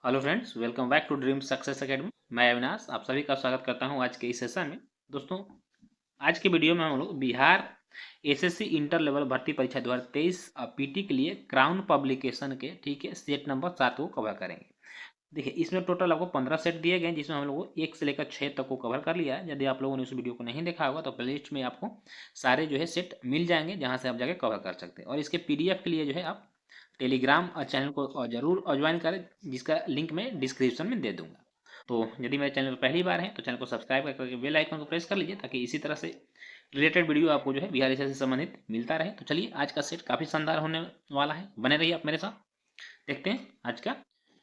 Hello friends, welcome back to Dream Success Academy. मैं अविनाश आप सभी का स्वागत करता हूं आज के इस सेशन में। दोस्तों, आज के वीडियो में हम लोग बिहार एसएससी इंटर लेवल भर्ती परीक्षा 2023 पीटी के लिए क्राउन पब्लिकेशन के सेट नंबर 7 को कवर करेंगे। देखिए, इसमें टोटल आपको 15 सेट दिए गए हैं, जिसमें हम लोग 1 से लेकर 6 तक को कवर कर लिया है। यदि आप लोगों ने उस वीडियो को नहीं देखा होगा तो प्लेलिस्ट में आपको सारे जो है सेट मिल जाएंगे, जहां से आप जाके कवर कर सकते हैं। और इसके पीडीएफ के लिए जो है आप टेलीग्राम चैनल को जरूर ज्वाइन करें, जिसका लिंक मैं डिस्क्रिप्शन में दे दूंगा। तो यदि मेरे चैनल पर पहली बार है तो चैनल को सब्सक्राइब करके बेल आइकन को प्रेस कर लीजिए, ताकि इसी तरह से रिलेटेड वीडियो आपको जो है बिहार से संबंधित मिलता रहे। तो चलिए, आज का सेट काफ़ी शानदार होने वाला है, बने रहिए आप मेरे साथ। देखते हैं आज का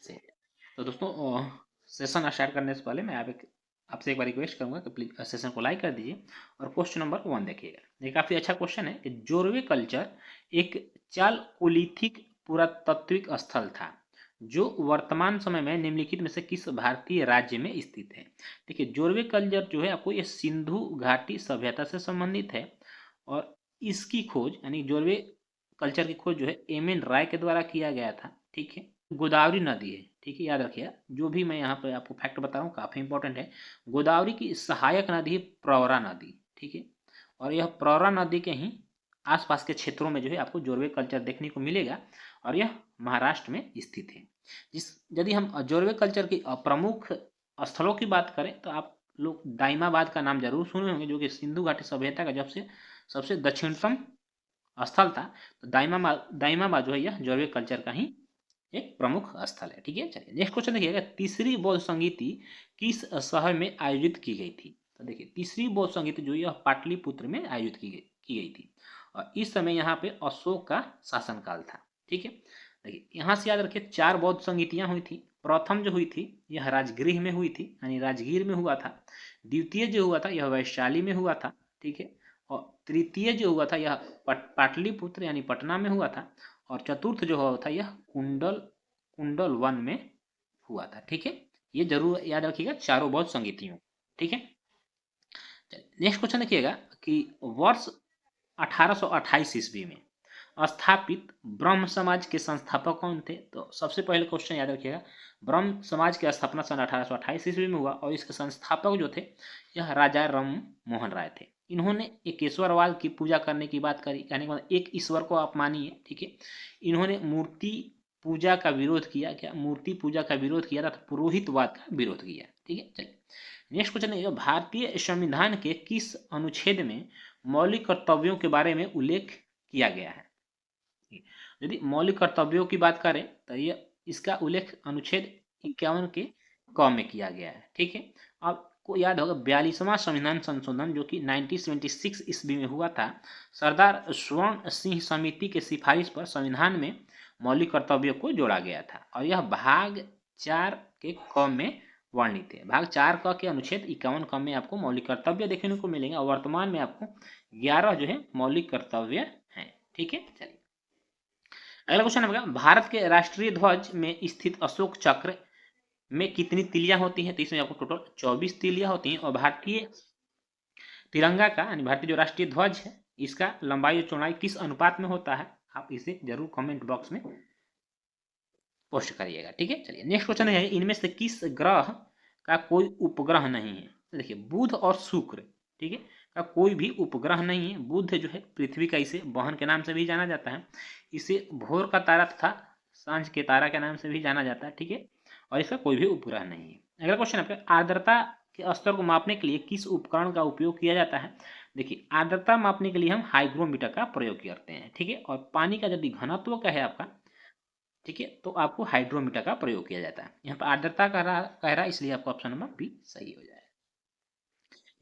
सेट। तो दोस्तों, सेशन स्टार्ट करने से पहले मैं आपसे एक बार रिक्वेस्ट करूंगा कि प्लीज सेशन को लाइक कर दीजिए और क्वेश्चन नंबर 1 देखिएगा। ये काफ़ी अच्छा क्वेश्चन है कि जोरवे कल्चर एक चालकोलिथिक पुरातात्विक स्थल था जो वर्तमान समय में निम्नलिखित में से किस भारतीय राज्य में स्थित है। देखिए, जोरवे कल्चर जो है आपको ये सिंधु घाटी सभ्यता से संबंधित है। और इसकी खोज यानी जोरवे कल्चर की खोज जो है एम.एन. राय के द्वारा किया गया था। ठीक है, गोदावरी नदी है। ठीक है, याद रखिए, जो भी मैं यहाँ पे आपको फैक्ट बता रहा हूँ काफ़ी इंपॉर्टेंट है। गोदावरी की सहायक नदी है प्रवरा नदी। ठीक है, और यह प्रवरा नदी के ही आसपास के क्षेत्रों में जो है आपको जोरवे कल्चर देखने को मिलेगा, और यह महाराष्ट्र में स्थित है। यदि हम जोरवे कल्चर की प्रमुख स्थलों की बात करें तो आप लोग दाइमाबाद का नाम जरूर सुने होंगे, जो कि सिंधु घाटी सभ्यता का जब से सबसे दक्षिणतम स्थल था। तो दाइमाबाद जो है यह जोरवे कल्चर का ही एक प्रमुख स्थल है। ठीक है, चलिए नेक्स्ट क्वेश्चन देखिएगा। तीसरी बौद्ध संगीति किस शहर में आयोजित की गई थी। तो देखिए, तीसरी बौद्ध संगीति जो यह पाटलिपुत्र में आयोजित की गई थी। और इस समय यहाँ पे अशोक का शासनकाल था। ठीक है, देखिए यहाँ से याद रखिए 4 बौद्ध संगीतियाँ हुई थी। प्रथम जो हुई थी यह राजगृह में हुई थी, यानी राजगीर में हुआ था। द्वितीय जो हुआ था यह वैशाली में हुआ था। ठीक है, और तृतीय जो हुआ था यह पाटलिपुत्र यानी पटना में हुआ था। और चतुर्थ जो हुआ था यह कुंडल वन में हुआ था। ठीक है, ये जरूर याद रखिएगा चारों बौद्ध संगीतियों। ठीक है, नेक्स्ट क्वेश्चन देखिएगा कि वर्ष 1828 ईस्वी में स्थापित ब्रह्म समाज के संस्थापक कौन थे। तो सबसे पहले क्वेश्चन याद रखिएगा, ब्रह्म समाज की स्थापना सन 1828 ईस्वी में हुआ, और इसके संस्थापक जो थे यह राजा राम मोहन राय थे। इन्होंने एकेश्वरवाद की पूजा करने की बात करी, यानी मतलब एक ईश्वर को आप मानिए। ठीक है, इन्होंने मूर्ति पूजा का विरोध किया। क्या मूर्ति पूजा का विरोध किया था? पुरोहितवाद का विरोध किया। ठीक है, चलिए नेक्स्ट क्वेश्चन है, भारतीय संविधान के किस अनुच्छेद में मौलिक कर्तव्यों के बारे में उल्लेख किया गया है। यदि मौलिक कर्तव्यों की बात करें तो ये इसका उल्लेख अनुच्छेद 51 के क में किया गया है। ठीक है, आपको याद होगा 42वां संविधान संशोधन जो कि 1976 ईस्वी में हुआ था, सरदार स्वर्ण सिंह समिति के सिफारिश पर संविधान में मौलिक कर्तव्यों को जोड़ा गया था। और यह भाग 4 के क में वर्णित है। भाग 4 क के अनुच्छेद 51 क में आपको मौलिक कर्तव्य देखने को मिलेंगे, और वर्तमान में आपको 11 जो है मौलिक कर्तव्य हैं। ठीक है, चलिए अगला क्वेश्चन है, भारत के राष्ट्रीय ध्वज में स्थित अशोक चक्र में कितनी तिलियां होती हैं। तो इसमें आपको टोटल 24 तिलियां होती हैं। और भारतीय तिरंगा का यानी भारतीय जो राष्ट्रीय ध्वज है इसका लंबाई और चौड़ाई किस अनुपात में होता है, आप इसे जरूर कमेंट बॉक्स में पोस्ट करिएगा। ठीक है, चलिए नेक्स्ट क्वेश्चन है, इनमें से किस ग्रह का कोई उपग्रह नहीं है। तो देखिए, बुध और शुक्र, ठीक है, का कोई भी उपग्रह नहीं है। बुध जो है पृथ्वी का इसे वाहन के नाम से भी जाना जाता है। इसे भोर का तारा तथा सांझ के तारा के नाम से भी जाना जाता है। ठीक है, और इसका कोई भी उपग्रह नहीं है। अगला क्वेश्चन है, आर्द्रता के स्तर को मापने के लिए किस उपकरण का उपयोग किया जाता है। देखिए, आर्द्रता मापने के लिए हम हाइग्रोमीटर का प्रयोग करते हैं। ठीक है, और पानी का यदि घनत्व का है आपका, ठीक है, तो आपको हाइड्रोमीटर का प्रयोग किया जाता है। यहाँ पर आर्द्रता कह रहा इसलिए आपको ऑप्शन नंबर बी सही हो जाएगा।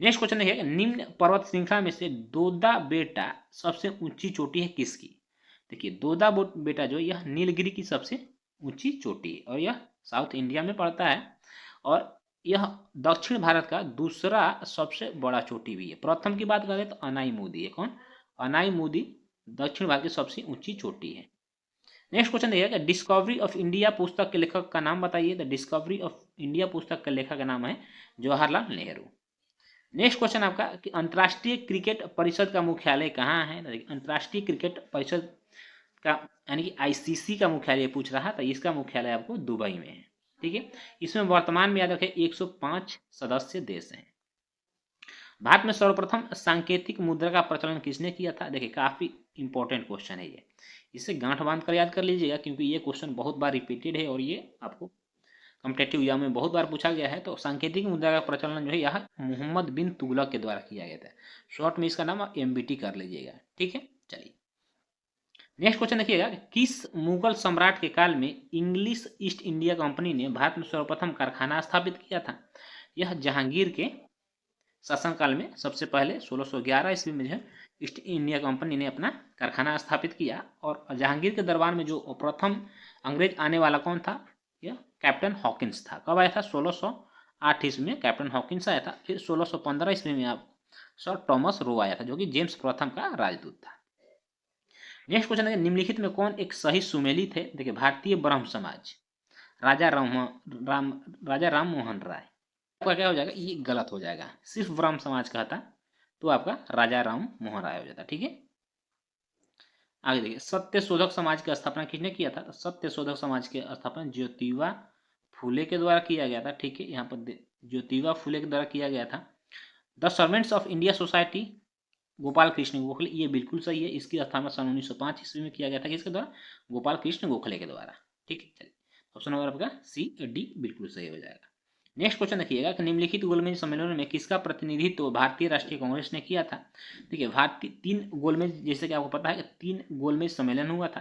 नेक्स्ट क्वेश्चन है, निम्न पर्वत श्रृंखला में से दोदा बेटा सबसे ऊंची चोटी है किसकी। देखिए, दोदा बेटा जो यह नीलगिरी की सबसे ऊंची चोटी है, और यह साउथ इंडिया में पड़ता है। और यह दक्षिण भारत का दूसरा सबसे बड़ा चोटी भी है। प्रथम की बात करें तो अनाई मोदी है। कौन? अनाई मोदी दक्षिण भारत की सबसे ऊंची चोटी है। नेक्स्ट क्वेश्चन देखिएगा, डिस्कवरी ऑफ इंडिया पुस्तक के लेखक का नाम बताइए। द डिस्कवरी ऑफ इंडिया पुस्तक के लेखक का नाम है जवाहरलाल नेहरू। नेक्स्ट क्वेश्चन आपका कि अंतर्राष्ट्रीय क्रिकेट परिषद का मुख्यालय कहाँ है। अंतर्राष्ट्रीय क्रिकेट परिषद का यानी कि आईसीसी का मुख्यालय पूछ रहा था, इसका मुख्यालय आपको दुबई में है। ठीक है। इसमें वर्तमान में याद रखें 105 सदस्य देश हैं। भारत में सर्वप्रथम सांकेतिक मुद्रा का प्रचलन किसने किया था? देखिए काफी इंपॉर्टेंट क्वेश्चन है ये, इसे गांठ बांध कर याद कर लीजिएगा क्योंकि ये क्वेश्चन बहुत बार रिपीटेड है और ये आपको कॉम्पिटेटिव एग्जाम में बहुत बार पूछा गया है। तो सांकेतिक मुद्रा का प्रचलन जो है यह मोहम्मद बिन तुगलक के द्वारा किया गया था। शॉर्ट में इसका नाम आप MBT कर लीजिएगा। ठीक है, चलिए नेक्स्ट क्वेश्चन देखिएगा, किस मुगल सम्राट के काल में इंग्लिश ईस्ट इंडिया कंपनी ने भारत में सर्वप्रथम कारखाना स्थापित किया था? यह जहांगीर के शासनकाल में सबसे पहले 1611 ईस्वी में जो है ईस्ट इंडिया कंपनी ने अपना कारखाना स्थापित किया। और जहांगीर के दरबार में जो प्रथम अंग्रेज आने वाला कौन था? यह कैप्टन हॉकिंस था। कब आया था? 1608 ईस्वी में कैप्टन हॉकिंस आया था। फिर 1615 ईस्वी में आप सर थॉमस रो आया था जो कि जेम्स प्रथम का राजदूत था। नेक्स्ट क्वेश्चन है, निम्नलिखित में कौन एक सही सुमेलित है? देखिए भारतीय ब्रह्म समाज, राजा राम मोहन राय। आपका क्या हो जाएगा? ये गलत हो जाएगा, सिर्फ ब्रह्म समाज का था तो आपका राजा राम मोहन राय हो जाता। ठीक है, आगे देखिए, सत्य शोधक समाज की स्थापना किसने किया था? तो सत्य शोधक समाज की स्थापना ज्योतिबा फूले के द्वारा किया गया था। ठीक है, यहाँ पर ज्योतिबा फूले के द्वारा किया गया था। The servants of India society Gopal Krishna Gokhale, ये बिल्कुल सही है। इसकी स्थापना सन 1905 ईस्वी में किया गया था। किसके द्वारा? गोपाल कृष्ण गोखले के द्वारा। ठीक है, चलिए ऑप्शन नंबर आपका C-D बिल्कुल सही हो जाएगा। नेक्स्ट क्वेश्चन देखिएगा कि निम्नलिखित गोलमेज सम्मेलन में किसका प्रतिनिधित्व भारतीय राष्ट्रीय कांग्रेस ने किया था? देखिए भारतीय 3 गोलमेज, जैसे कि आपको पता है कि 3 गोलमेज सम्मेलन हुआ था।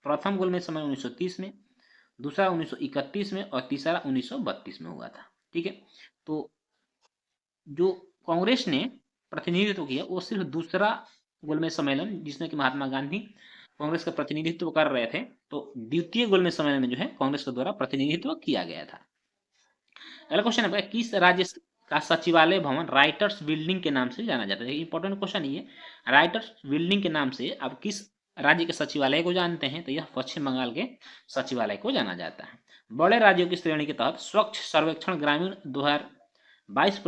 प्रथम गोलमेज सम्मेलन 1930 में, दूसरा 1931 में और तीसरा 1932 में हुआ था। ठीक है, तो जो कांग्रेस ने प्रतिनिधित्व किया वो सिर्फ दूसरा गोलमेज सम्मेलन, जिसमें कि महात्मा गांधी कांग्रेस का प्रतिनिधित्व कर रहे थे, तो द्वितीय गोलमेज सम्मेलन में जो है कांग्रेस के द्वारा प्रतिनिधित्व किया गया था। अगला क्वेश्चन है, किस राज्य का सचिवालय भवन राइटर्स बिल्डिंग के नाम से जाना जाता है? इंपॉर्टेंट क्वेश्चन ये, राइटर्स बिल्डिंग के नाम से आप किस राज्य के सचिवालय को जानते हैं? तो यह पश्चिम बंगाल के सचिवालय को जाना जाता है। बड़े राज्यों की श्रेणी के तहत स्वच्छ सर्वेक्षण ग्रामीण 2022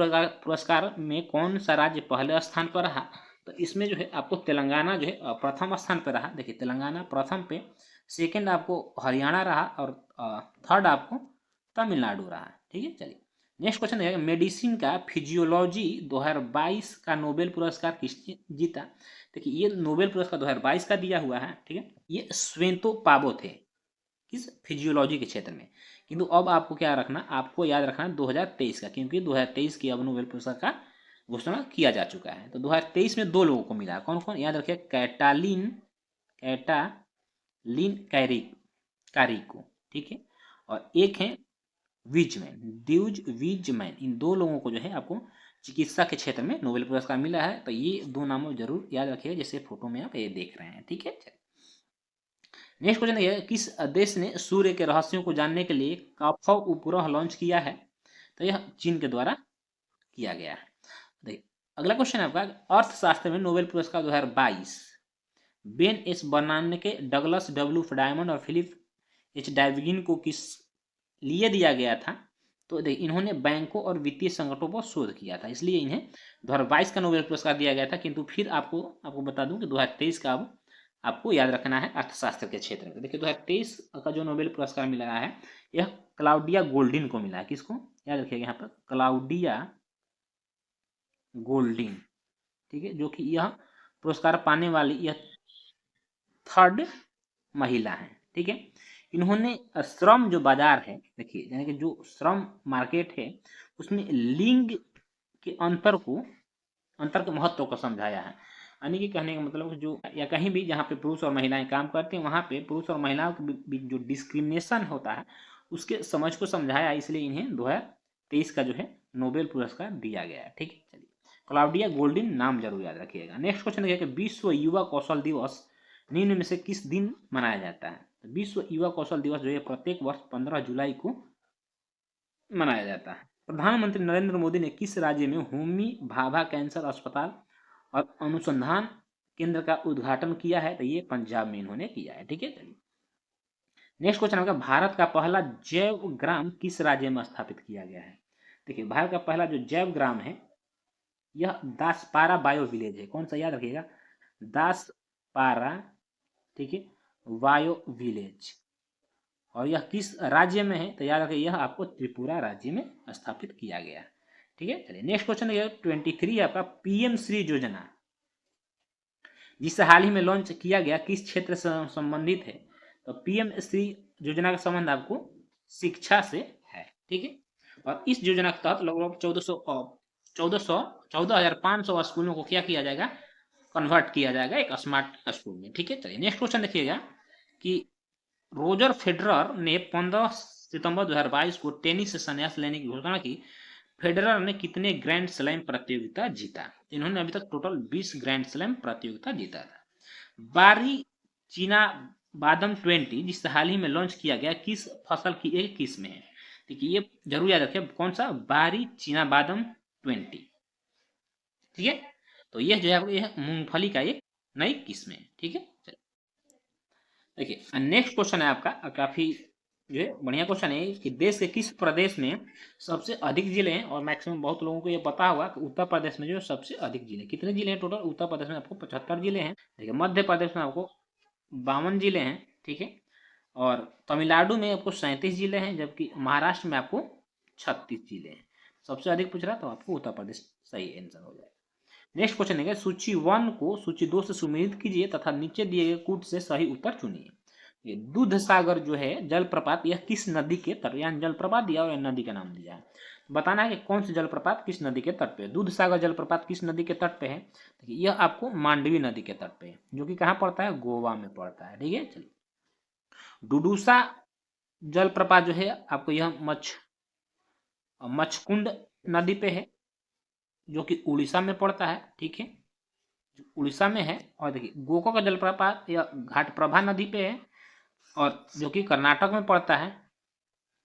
पुरस्कार में कौन सा राज्य पहले स्थान पर रहा? तो इसमें जो है आपको तेलंगाना जो है प्रथम स्थान पर रहा। देखिए तेलंगाना प्रथम पे, सेकंड आपको हरियाणा रहा और थर्ड आपको तमिलनाडु रहा। ठीक है, चलिए नेक्स्ट क्वेश्चन है, मेडिसिन का फिजियोलॉजी 2022 का नोबेल पुरस्कार किसने जीता? देखिए ये नोबेल पुरस्कार 2022 का दिया हुआ है। ठीक है, ये स्वेंतो पाबो थे, किस? फिजियोलॉजी के क्षेत्र में। किंतु अब आपको क्या रखना, आपको याद रखना 2023 का, क्योंकि 2023 की अब नोबेल पुरस्कार का घोषणा किया जा चुका है। तो 2023 में 2 लोगों को मिला, कौन कौन? याद रखिए, कैटालिन कारिको। ठीक है, और एक है ड्यूज विजमैन। इन 2 लोगों को जो है आपको चिकित्सा के क्षेत्र में नोबेल पुरस्कार मिला है। तो ये 2 नामों जरूर याद रखिएगा, जैसे फोटो में आप ये देख रहे हैं। ठीक है, नेक्स्ट क्वेश्चन ये है, किस देश ने सूर्य के रहस्यों को जानने के लिए काफा उपग्रह लॉन्च किया है? तो यह चीन के द्वारा किया गया है। देखिए अगला क्वेश्चन है आपका, अर्थशास्त्र में नोबेल पुरस्कार 2022 Ben S Bernanke, Douglas W Diamond और फिलिप एच डायविगिन को किस लिए दिया गया था? तो देखिए इन्होंने बैंकों और वित्तीय संकटों पर शोध किया था, इसलिए इन्हें 2022 का नोबेल पुरस्कार दिया गया था। किंतु फिर आपको बता दूं कि 2023 का अब आपको याद रखना है अर्थशास्त्र के क्षेत्र में। देखिए 2023 का जो नोबेल पुरस्कार मिला है यह क्लाउडिया गोल्डिन को मिला है। किसको? याद रखिएगा यहाँ पर, क्लाउडिया गोल्डिन। ठीक है, जो कि यह पुरस्कार पाने वाली यह 3rd महिला है। ठीक है, इन्होंने श्रम जो बाजार है, देखिए यानी कि जो श्रम मार्केट है उसमें लिंग के अंतर के महत्व को समझाया है। यानी कि कहने का मतलब जो या कहीं भी जहाँ पे पुरुष और महिलाएं काम करते हैं वहाँ पे पुरुष और महिलाओं के बीच जो डिस्क्रिमिनेशन होता है उसके समझ को समझाया, इसलिए इन्हें 2023 का जो है नोबेल पुरस्कार दिया गया है। ठीक है, चलिए क्लाउडिया गोल्डिन नाम जरूर याद रखिएगा। नेक्स्ट क्वेश्चन देखिए कि विश्व युवा कौशल दिवस निम्न में से किस दिन मनाया जाता है? विश्व युवा कौशल दिवस जो है प्रत्येक वर्ष 15 जुलाई को मनाया जाता है। प्रधानमंत्री नरेंद्र मोदी ने किस राज्य में होमी भाभा कैंसर अस्पताल और अनुसंधान केंद्र का उद्घाटन किया है? तो ये पंजाब में इन्होंने किया है। ठीक है, चलिए नेक्स्ट क्वेश्चन होगा, भारत का पहला जैव ग्राम किस राज्य में स्थापित किया गया है? देखिए भारत का पहला जो जैव ग्राम है यह दासपारा बायो विलेज है। कौन सा? याद रखिएगा, दासपारा। ठीक है, बायो विलेज। और यह किस राज्य में है, तो याद रखिए यह आपको त्रिपुरा राज्य में स्थापित किया गया। ठीक है, चलिए नेक्स्ट क्वेश्चन देखिए 23 आपका पीएम श्री योजना जिसे हाल ही में लॉन्च किया गया किस क्षेत्र से संबंधित है, तो पीएम श्री योजना का संबंध आपको शिक्षा से है। ठीक है, और इस योजना के तहत लगभग 14,500 स्कूलों को क्या किया जाएगा, कन्वर्ट किया जाएगा एक स्मार्ट स्कूल में। ठीक है, चलिए नेक्स्ट क्वेश्चन देखिएगा कि रोजर फेडरर ने 15 सितंबर 2022 को टेनिस से संन्यास लेने की घोषणा की। फेडरर ने कितने ग्रैंड स्लैम प्रतियोगिता जीता, इन्होंने अभी तक टोटल 20 ग्रैंड स्लैम प्रतियोगिता जीता था। बारी चीना बादम 20 जिसे हाल ही में लॉन्च किया गया किस फसल की एक किस्म है, देखिए ये जरूर याद रखिए कौन सा, बारी चीना बादम 20। ठीक है, तो यह जो है यह मूंगफली का एक नई किस्म है। ठीक है, देखिए नेक्स्ट क्वेश्चन है आपका काफी जो है बढ़िया क्वेश्चन है कि देश के किस प्रदेश में सबसे अधिक जिले हैं, और मैक्सिमम बहुत लोगों को ये पता होगा कि उत्तर प्रदेश में जो सबसे अधिक जिले, कितने जिले हैं टोटल, उत्तर प्रदेश में आपको 75 जिले हैं। देखिए मध्य प्रदेश में आपको 52 जिले हैं। ठीक है, और तमिलनाडु में आपको 37 जिले हैं, जबकि महाराष्ट्र में आपको 36 जिले हैं। सबसे अधिक पूछ रहा तो आपको उत्तर प्रदेश सही आंसर हो जाएगा। नेक्स्ट क्वेश्चन है सूची 1 को सूची 2 से सुमेलित कीजिए तथा नीचे दिए गए कूट से सही उत्तर चुनिए। ये दूध सागर जो है जलप्रपात यह किस नदी के तट, यानी जलप्रपात दिया और नदी का नाम दिया है, बताना है कि कौन सी जलप्रपात किस नदी के तट पे है। दूध सागर जलप्रपात किस नदी के तट पे है, देखिए यह आपको मांडवी नदी के तट पे है, जो कि कहाँ पड़ता है, गोवा में पड़ता है। ठीक है, चलिए डुडूसा जलप्रपात जो है आपको यह मचकुंड नदी पे है, जो कि उड़ीसा में पड़ता है। ठीक है, उड़ीसा में है। और देखिए गोको का जलप्रपात यह घाटप्रभा नदी पे है, और जो कि कर्नाटक में पड़ता है।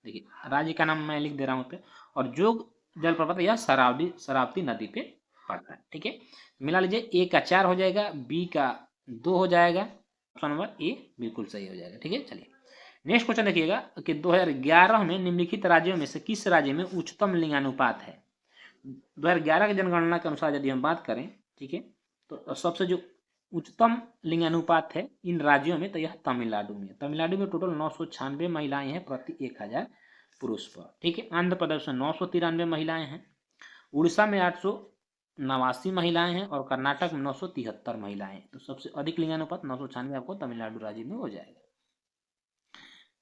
देखिए राज्य का नाम मैं लिख दे रहा हूँ पे, और जोग जलप्रपात यह शरावती नदी पे पड़ता है। ठीक है, मिला लीजिए ए का 4 हो जाएगा, बी का 2 हो जाएगा, ऑप्शन नंबर ए बिल्कुल सही हो जाएगा। ठीक है, चलिए नेक्स्ट क्वेश्चन देखिएगा कि 2011 में निम्नलिखित राज्यों में से किस राज्य में उच्चतम लिंगानुपात है। 2011 की जनगणना के अनुसार यदि हम बात करें, ठीक है, तो सबसे जो उच्चतम लिंगानुपात है इन राज्यों में, तो यह तमिलनाडु में। तमिलनाडु में टोटल 996 महिलाएं हैं प्रति 1000 पुरुष पर। ठीक है, आंध्र प्रदेश में 993 महिलाएं हैं, उड़ीसा में 889 महिलाएं हैं, और कर्नाटक में 973 महिलाएं हैं। तो सबसे अधिक लिंगानुपात 996 आपको तमिलनाडु राज्य में हो जाएगा।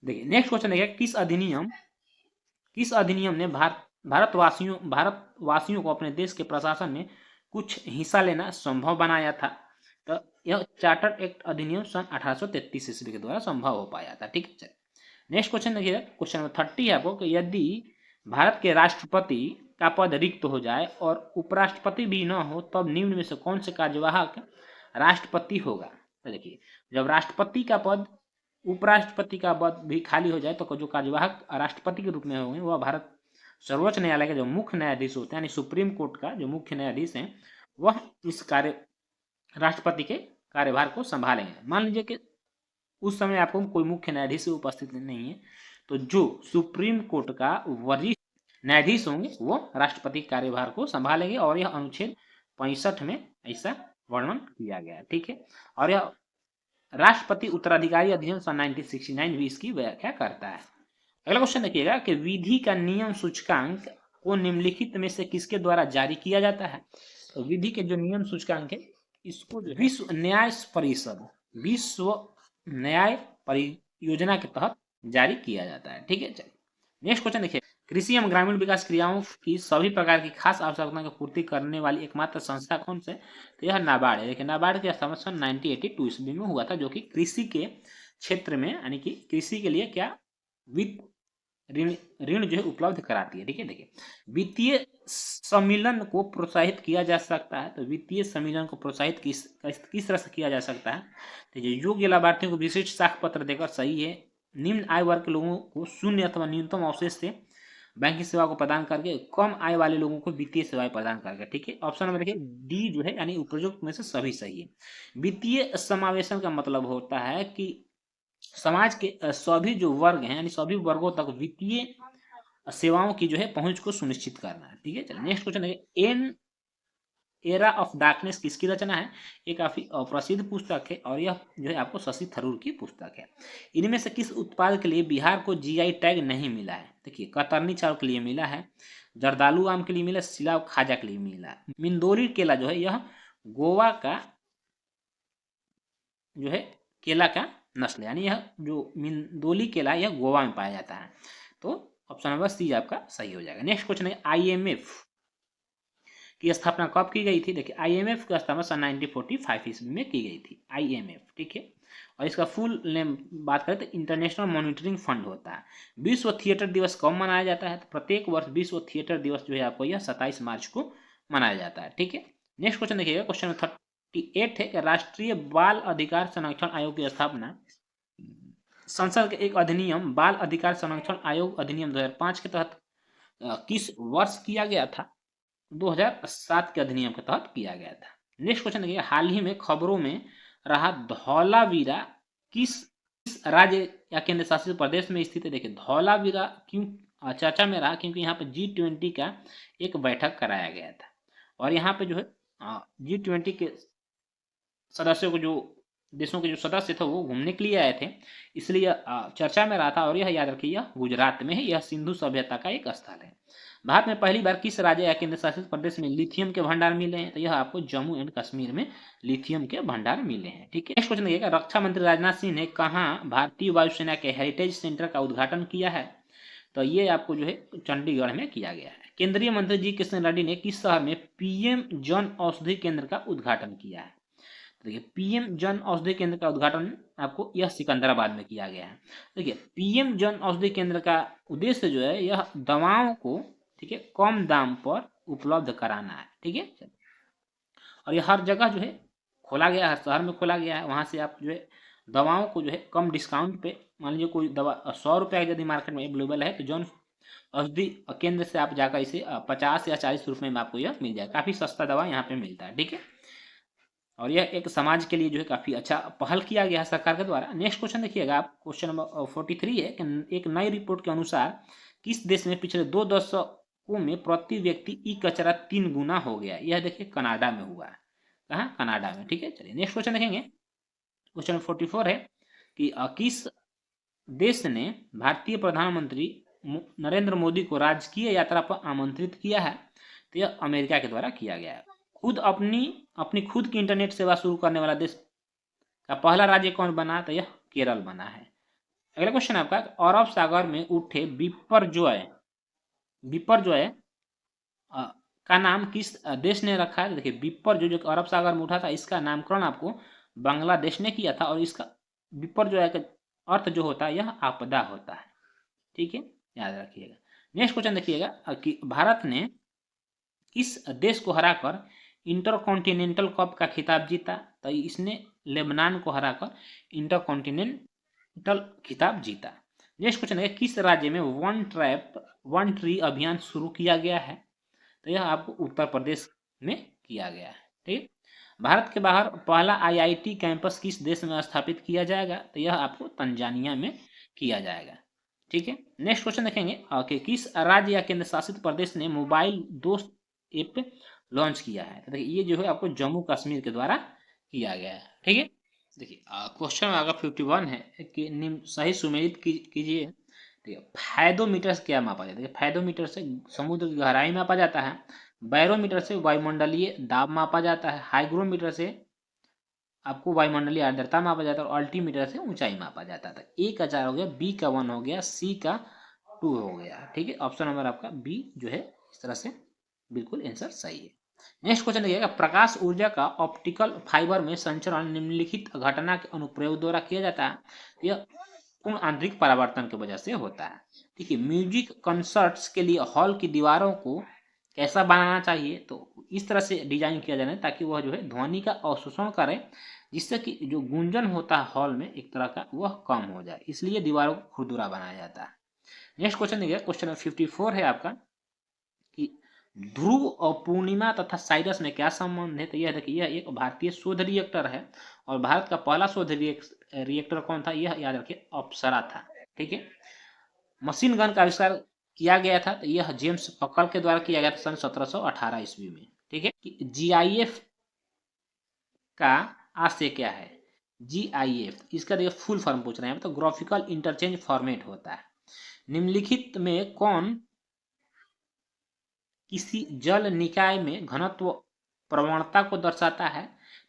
देखिए नेक्स्ट क्वेश्चन है किस अधिनियम ने भारतवासियों को अपने देश के प्रशासन में कुछ हिस्सा लेना संभव बनाया था, तो यह चार्टर एक्ट अधिनियम सन 1833 ईस्वी के द्वारा संभव हो पाया था। ठीक है, नेक्स्ट क्वेश्चन देखिए क्वेश्चन नंबर 30 है आपको कि यदि भारत के राष्ट्रपति का पद रिक्त हो जाए और उपराष्ट्रपति भी न हो, तब निम्न में से कौन से कार्यवाहक राष्ट्रपति होगा। तो देखिए जब राष्ट्रपति का पद, उपराष्ट्रपति का पद भी खाली हो जाए, तो जो कार्यवाहक राष्ट्रपति के रूप में होंगे वह भारत सर्वोच्च न्यायालय के जो मुख्य न्यायाधीश होते हैं, यानी सुप्रीम कोर्ट का जो मुख्य न्यायाधीश हैं, वह इस राष्ट्रपति के कार्यभार को संभालेंगे। मान लीजिए कि उस समय आपको कोई मुख्य न्यायाधीश उपस्थित नहीं है, तो जो सुप्रीम कोर्ट का वरिष्ठ न्यायाधीश होंगे वो राष्ट्रपति कार्यभार को संभालेंगे, और यह अनुच्छेद 65 में ऐसा वर्णन किया गया है। ठीक है, और यह राष्ट्रपति उत्तराधिकारी अधिनियम सन 1969 भी इसकी व्याख्या करता है। अगला क्वेश्चन देखिएगा कि विधि का नियम सूचकांक को निम्नलिखित में से किसके द्वारा जारी किया जाता है। तो विधि के जो नियम सूचकांक है इसको विश्व न्याय परियोजना के तहत जारी किया जाता है। ठीक है, चलिए नेक्स्ट क्वेश्चन देखिए कृषि एवं ग्रामीण विकास क्रियाओं की सभी प्रकार की खास आवश्यकताओं की पूर्ति करने वाली एकमात्र संस्था कौन से, तो यह नाबार्ड है। देखिए नाबार्ड की स्थापना सन 1982 ईस्वी में हुआ था, जो कि कृषि के क्षेत्र में यानी कि कृषि के लिए क्या वित्त ऋण जो है उपलब्ध कराती है। ठीक है, देखिए वित्तीय सम्मिलन को प्रोत्साहित किया जा सकता है, तो वित्तीय सम्मिलन को प्रोत्साहित किस तरह से किया जा सकता है, तो योग्य लाभार्थियों को विशिष्ट साख पत्र देकर सही है, निम्न आय वर्ग के लोगों को शून्य अथवा न्यूनतम अवशेष से बैंकिंग सेवा को प्रदान करके, कम आय वाले लोगों को वित्तीय सेवाएं प्रदान करके। ठीक है, ऑप्शन नंबर देखिए डी जो है यानी उपयुक्त में से सभी सही है। वित्तीय समावेशन का मतलब होता है कि समाज के सभी जो वर्ग हैं यानी सभी वर्गों तक वित्तीय सेवाओं की जो है पहुंच को सुनिश्चित करना है। ठीक है, चलिए नेक्स्ट क्वेश्चन है एरा ऑफ डार्कनेस किसकी रचना है? ये काफी प्रसिद्ध पुस्तक है और यह जो है आपको शशि थरूर की पुस्तक है। इनमें से किस उत्पाद के लिए बिहार को जीआई टैग नहीं मिला है? देखिए, कतरनी चावल के लिए मिला है, जर्दालू आम के लिए मिला, सिला खाजा के लिए मिला। मिंदोरी केला जो है यह गोवा का जो है केला का नस्ल, यानी यह जो मिंदोली केला यह गोवा में पाया जाता है। तो ऑप्शन नंबर सी आपका सही हो जाएगा। नेक्स्ट क्वेश्चन है आईएमएफ की स्थापना कब की गई थी? देखिए, आईएमएफ की स्थापना सन 1945 ईस्वी में की गई थी, आईएमएफ, ठीक है। और इसका फुल नेम बात करें तो इंटरनेशनल मॉनिटरिंग फंड होता है। विश्व थिएटर दिवस कब मनाया जाता है? तो प्रत्येक वर्ष विश्व थिएटर दिवस जो है आपको यह 27 मार्च को मनाया जाता है, ठीक है। नेक्स्ट क्वेश्चन देखिएगा, क्वेश्चन नंबर 38 है कि राष्ट्रीय बाल अधिकार संरक्षण आयोग की स्थापना संसद के एक अधिनियम बाल अधिकार संरक्षण आयोग अधिनियम 2005 के तहत किस वर्ष किया गया था? 2007 के अधिनियम के तहत किया गया था। नेक्स्ट क्वेश्चन देखिए, हाल ही में खबरों में रहा धौलावीरा किस राज्य या केंद्र शासित प्रदेश में स्थित है? देखिए, धौलावीरा क्यों चर्चा में रहा? क्योंकि यहाँ पे G20 का एक बैठक कराया गया था और यहाँ पे जो है G20 के सदस्यों को जो देशों के जो सदस्य थे वो घूमने के लिए आए थे, इसलिए चर्चा में रहा था। और यह याद रखिए, यह गुजरात में है, यह सिंधु सभ्यता का एक स्थल है। भारत में पहली बार किस राज्य या केंद्र शासित प्रदेश में लिथियम के भंडार मिले हैं? तो यह आपको जम्मू एंड कश्मीर में लिथियम के भंडार मिले हैं, ठीक है। नेक्स्ट क्वेश्चन देखिएगा, रक्षा मंत्री राजनाथ सिंह ने कहाँ भारतीय वायुसेना के हेरिटेज सेंटर का उद्घाटन किया है? तो ये आपको जो है चंडीगढ़ में किया गया है। केंद्रीय मंत्री जी किशन रेड्डी ने किस शहर में पीएम जन औषधि केंद्र का उद्घाटन किया है? देखिए, पीएम जन औषधि केंद्र का उद्घाटन आपको यह सिकंदराबाद में किया गया है। देखिए, पीएम जन औषधि केंद्र का उद्देश्य जो है यह दवाओं को, ठीक है, कम दाम पर उपलब्ध कराना है, ठीक है। और यह हर जगह जो है खोला गया है, हर शहर में खोला गया है। वहाँ से आप जो है दवाओं को जो है कम डिस्काउंट पे, मान लीजिए कोई दवा 100 रुपये यदि मार्केट में अवेलेबल है तो जन औषधि केंद्र से आप जाकर इसे 50 या 40 रुपये में आपको यह मिल जाएगा। काफ़ी सस्ता दवा यहाँ पे मिलता है, ठीक है। और यह एक समाज के लिए जो है काफ़ी अच्छा पहल किया गया है सरकार के द्वारा। नेक्स्ट क्वेश्चन देखिएगा आप, क्वेश्चन नंबर 43 है कि एक नई रिपोर्ट के अनुसार किस देश में पिछले 2 दशकों में प्रति व्यक्ति ई कचरा 3 गुना हो गया? यह देखिए कनाडा में हुआ है। कहाँ? कनाडा में, ठीक है। चलिए नेक्स्ट क्वेश्चन देखेंगे, क्वेश्चन 44 है कि किस देश ने भारतीय प्रधानमंत्री नरेंद्र मोदी को राजकीय यात्रा पर आमंत्रित किया है? तो यह अमेरिका के द्वारा किया गया है। खुद अपनी खुद की इंटरनेट सेवा शुरू करने वाला देश का पहला राज्य कौन बना? तो यह केरल बना है। अगला क्वेश्चन आपका, अरब सागर में उठे बिपरजॉय का नाम किस देश ने रखा है? देखिए, बिपरजॉय जो अरब सागर में उठा था, इसका नामकरण आपको बांग्लादेश ने किया था और इसका बिपरजॉय का अर्थ जो होता है यह आपदा होता है, ठीक है, याद रखिएगा। नेक्स्ट क्वेश्चन देखिएगा कि भारत ने किस देश को हराकर इंटरकॉन्टिनेंटल कप का खिताब जीता? तो इसने लेबनान को हराकर इंटरकॉन्टिनेंटल खिताब जीता। नेक्स्ट क्वेश्चन है, किस राज्य में वन ट्री अभियान शुरू किया गया है? तो यह आपको उत्तर प्रदेश में किया गया है, ठीक है। भारत के बाहर पहला आईआईटी कैंपस किस देश में स्थापित किया जाएगा? तो यह आपको तंजानिया में किया जाएगा, ठीक है। नेक्स्ट क्वेश्चन देखेंगे कि किस राज्य या केंद्र शासित प्रदेश ने मोबाइल दोस्त ऐप लॉन्च किया है? तो देखिए, ये जो है आपको जम्मू कश्मीर के द्वारा किया गया है, ठीक है। देखिए, क्वेश्चन अगर 51 है कि निम्न सही सुमेलित कीजिए। ठीक है, फायदोमीटर से क्या मापा जाता है? फायदोमीटर से समुद्र की गहराई मापा जाता है, बैरोमीटर से वायुमंडलीय दाब मापा जाता है, हाइग्रोमीटर से आपको वायुमंडलीय आर्द्रता मापा जाता है और अल्टीमीटर से ऊंचाई मापा जाता है। ए का 4 हो गया, बी का 1 हो गया, सी का 2 हो गया, ठीक है। ऑप्शन नंबर आपका बी जो है इस तरह से बिल्कुल आंसर सही है। नेक्स्ट क्वेश्चन देखिएगा, प्रकाश ऊर्जा का ऑप्टिकल फाइबर में संचरण निम्नलिखित घटना के अनुप्रयोग द्वारा किया जाता है। यह पूर्ण आंतरिक परावर्तन की वजह से होता है, ठीक है। म्यूजिक कंसर्ट्स के लिए हॉल की दीवारों को कैसा बनाना चाहिए? तो इस तरह से डिजाइन किया जाना है ताकि वह जो है ध्वनि का अवशोषण करे, जिससे कि जो गूंजन होता है हॉल में एक तरह का वह कम हो जाए, इसलिए दीवारों को खुरदुरा बनाया जाता है। नेक्स्ट क्वेश्चन देखिए, क्वेश्चन 54 है आपका कि ध्रुव और पूर्णिमा तथा साइरस में क्या संबंध है? तो यह देखिए, यह एक भारतीय शोध रिएक्टर है और भारत का पहला शोध रिएक्टर कौन था? यह याद रखिए अप्सरा था, ठीक है। मशीन गन का आविष्कार किया गया था, तो यह जेम्स पकल के द्वारा किया गया था सन 1718 ईस्वी में, ठीक है कि GIF का आशय क्या है। GIF इसका देखिए फुल फॉर्म पूछ रहे हैं, तो ग्राफिकल इंटरचेंज फॉर्मेट होता है। निम्नलिखित में कौन किसी जल निकाय में घनत्व प्रवणता को दर्शाता है।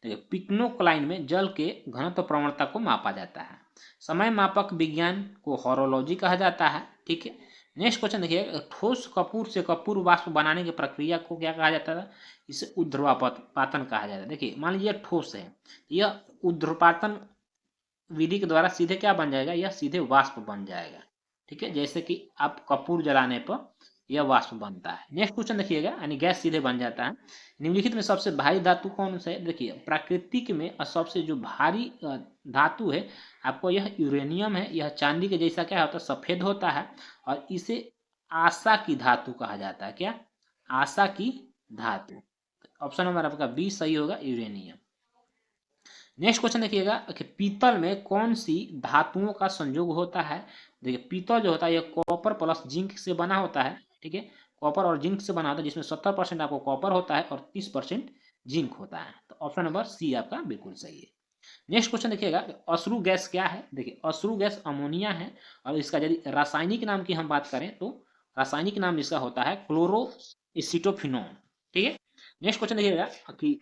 देखिए पिक्नोक्लाइन में जल के घनत्व प्रवणता को मापा जाता है। समय मापक विज्ञान को हॉरोलॉजी कहा जाता है। ठीक है, नेक्स्ट क्वेश्चन देखिए, ठोस कपूर से कपूर वाष्प बनाने की प्रक्रिया को क्या कहा जाता है। इसे ऊर्ध्वपातन कहा जाता है। देखिए मान लीजिए ठोस है, यह ऊर्ध्वपातन विधि के द्वारा सीधे क्या बन जाएगा, यह सीधे वाष्प बन जाएगा। ठीक है, जैसे कि आप कपूर जलाने पर यह वाष्प बनता है। नेक्स्ट क्वेश्चन देखिएगा, यानी गैस सीधे बन जाता है। निम्नलिखित में सबसे भारी धातु कौन सा है। देखिए प्राकृतिक में सबसे जो भारी धातु है आपको यह यूरेनियम है। यह चांदी के जैसा क्या होता है, सफेद होता है, और इसे आशा की धातु कहा जाता है। क्या, आशा की धातु। ऑप्शन नंबर आपका बी सही होगा, यूरेनियम। नेक्स्ट क्वेश्चन देखिएगा कि पीतल में कौन सी धातुओं का संयोग होता है। देखिए पीतल जो होता है यह कॉपर प्लस जिंक से बना होता है। ठीक है, कॉपर और जिंक से बना होता है, जिसमें 70% आपको कॉपर होता है और 30% जिंक होता है। तो ऑप्शन नंबर सी आपका बिल्कुल सही है। नेक्स्ट क्वेश्चन देखिएगा, अश्रु गैस क्या है। देखिए अश्रु गैस अमोनिया है, और इसका यदि रासायनिक नाम की हम बात करें तो रासायनिक नाम इसका होता है क्लोरो एसिटोफिनोन। ठीक है, नेक्स्ट क्वेश्चन देखिएगा कि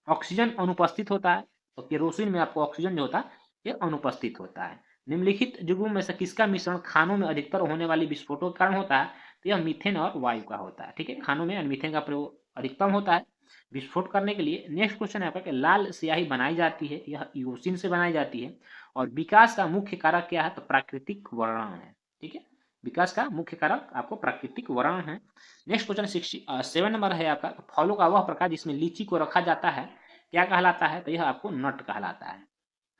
ऑक्सीजन अनुपस्थित होता है, तो केरोसिन में आपको ऑक्सीजन जो होता है ये अनुपस्थित होता है। निम्नलिखित युग्मों में से किसका मिश्रण खानों में अधिकतर होने वाली विस्फोटों के कारण होता है। तो यह मीथेन और वायु का होता है। ठीक है, खानों में मीथेन का प्रयोग अधिकतम होता है विस्फोट करने के लिए। नेक्स्ट क्वेश्चन है आपका कि लाल स्याही बनाई जाती है, यह यूरोसिन से बनाई जाती है, और विकास का मुख्य कारक क्या है, तो प्राकृतिक वर्णन है। ठीक है, विकास का मुख्य कारक आपको प्राकृतिक वर्णन है। नेक्स्ट क्वेश्चन 67 नंबर है आपका, फलों का वह प्रकार जिसमें लीची को रखा जाता है क्या कहलाता है। तो यह आपको नट कहलाता है।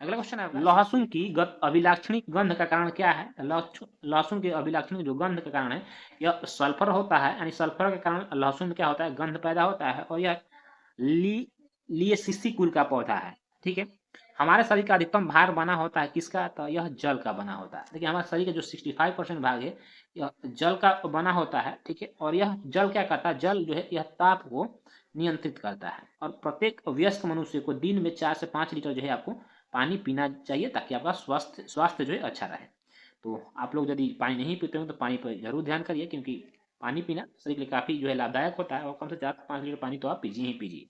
अगला क्वेश्चन है, लहसुन की अभिलाक्षणिक गंध का कारण क्या है। लहसुन के अभिलाक्षणिक जो गंध का कारण है यह सल्फर होता है, यानी सल्फर के कारण लहसुन में क्या होता है, गंध पैदा होता है, और यह लिएसिसी कुल का पौधा है। ठीक है, हमारे शरीर का अधिकतम भार बना होता है किसका, तो यह जल का बना होता है। देखिए हमारे शरीर का जो 65% भाग है यह जल का बना होता है। ठीक है, और यह जल क्या करता है, जल जो है यह ताप को नियंत्रित करता है, और प्रत्येक वयस्क मनुष्य को दिन में 4 से 5 लीटर जो है आपको पानी पीना चाहिए, ताकि आपका स्वास्थ्य जो है अच्छा रहे। तो आप लोग यदि पानी नहीं पीते हो तो पानी पर जरूर ध्यान करिए, क्योंकि पानी पीना शरीर के लिए काफ़ी जो है लाभदायक होता है, और कम से 4 से 5 लीटर पानी तो आप पीजिए ही पीजिए।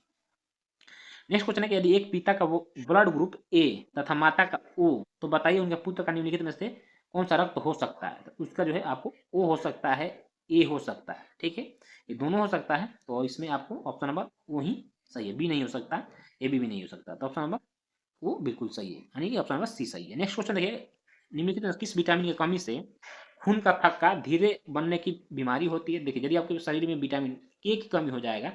नेक्स्ट क्वेश्चन है कि यदि एक पिता का वो ब्लड ग्रुप ए तथा माता का ओ, तो बताइए उनके पुत्र का निम्नलिखित में से कौन सा रक्त हो सकता है। तो उसका जो है आपको ओ हो सकता है, ए हो सकता है। ठीक है, ये दोनों हो सकता है, तो इसमें आपको ऑप्शन नंबर ओ ही सही है, बी नहीं हो सकता, ए भी नहीं हो सकता। तो ऑप्शन नंबर वो बिल्कुल सही है, यानी कि ऑप्शन नंबर सी सही है। नेक्स्ट क्वेश्चन देखिए, निम्नलिखित में किस विटामिन की कमी से खून का थक्का धीरे बनने की बीमारी होती है। देखिए यदि आपके शरीर में विटामिन के की कमी हो जाएगा,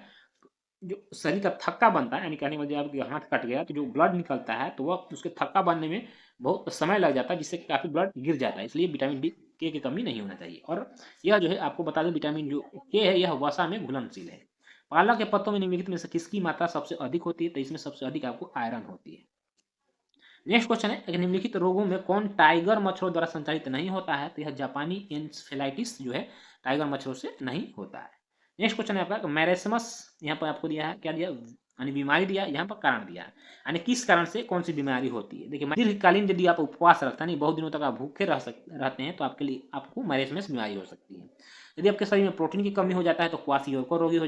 जो शरीर का थक्का बनता है, यानी कहने का मतलब आपके हाथ कट गया तो जो ब्लड निकलता है तो वह उसके थक्का बनने में बहुत समय लग जाता है, जिससे कि काफ़ी ब्लड गिर जाता है। इसलिए विटामिन डी के की कमी नहीं होना चाहिए। और यह जो है आपको बता दें, विटामिन जो के है यह वसा में घुलनशील है। पालक के पत्तों में निम्नलिखित में से किसकी मात्रा सबसे अधिक होती है। तो इसमें सबसे अधिक आपको आयरन होती है। नेक्स्ट क्वेश्चन है कि निम्नलिखित रोगों में कौन टाइगर मच्छरों द्वारा संचालित नहीं होता है। तो यह जापानी एन्सेफेलाइटिस जो है टाइगर मच्छरों से नहीं होता है। नेक्स्ट क्वेश्चन है आपका मैरेस्मस, यहाँ पर आपको दिया है क्या दिया, यानी बीमारी दिया, यहाँ पर कारण दिया है, यानी किस कारण से कौन सी बीमारी होती है। देखिए दीर्घकालीन यदि आप उपवास रखते हैं, नहीं बहुत दिनों तक आप भूखे रहते हैं, तो आपके लिए आपको मैरेस्मस बीमारी हो सकती है। यदि आपके शरीर में प्रोटीन की कमी हो जाता है तो क्वाशियोको रोगी हो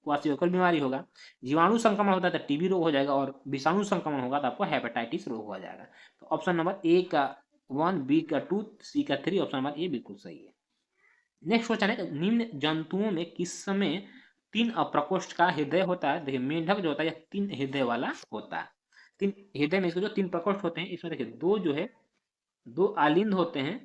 क्वाशियोकर बीमारी होगा। जीवाणु संक्रमण होता है तो टीबी रोग हो जाएगा, और विषाणु संक्रमण होगा तो आपको हेपेटाइटिस रोग हो जाएगा। तो ऑप्शन नंबर ए का 1, बी का 2, सी का 3, ऑप्शन नंबर ए बिल्कुल सही है। नेक्स्ट क्वेश्चन है, निम्न जंतुओं में किस समय 3 अप्रकोष्ठ का हृदय होता है। देखिए मेंढक जो होता है यह 3 हृदय वाला होता है। 3 हृदय में इसके जो 3 प्रकोष्ठ होते हैं, इसमें देखिए 2 जो है 2 आलिंद होते हैं,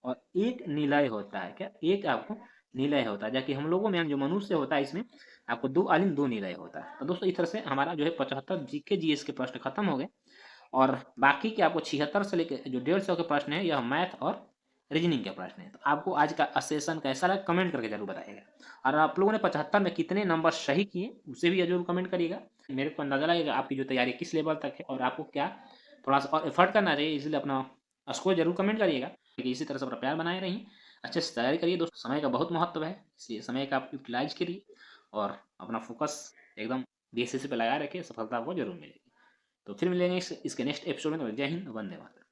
और एक निलय होता है। क्या, एक आपको निलय होता है, जबकि हम लोगों में जो मनुष्य होता है इसमें आपको 2 आलिंद 2 निलय होता है। तो दोस्तों इस तरह से हमारा जो है 75 जीके जीएस के प्रश्न खत्म हो गए, और बाकी के आपको 76 से लेकर जो 150 के प्रश्न है यह मैथ और रीजनिंग के प्रश्न है। तो आपको आज का सेशन कैसा लगा कमेंट करके जरूर बताइएगा, और आप लोगों ने 75 में कितने नंबर सही किए उसे भी जरूर कमेंट करिएगा। मेरे को अंदाजा लगेगा आपकी जो तैयारी किस लेवल तक है, और आपको क्या थोड़ा सा और एफर्ट करना चाहिए, इसलिए अपना स्कोर जरूर कमेंट करिएगा। इसी तरह से अपना प्यार बनाए रहिए, अच्छे से तैयारी करिए। दोस्तों समय का बहुत महत्व है, इसलिए समय का आप यूटिलाइज करिए, और अपना फोकस एकदम DSSC पे लगा रखिए, सफलता आपको जरूर मिलेगी। तो फिर मिलेंगे इसके नेक्स्ट एपिसोड में। तो जय हिंद, वंदे मातरम।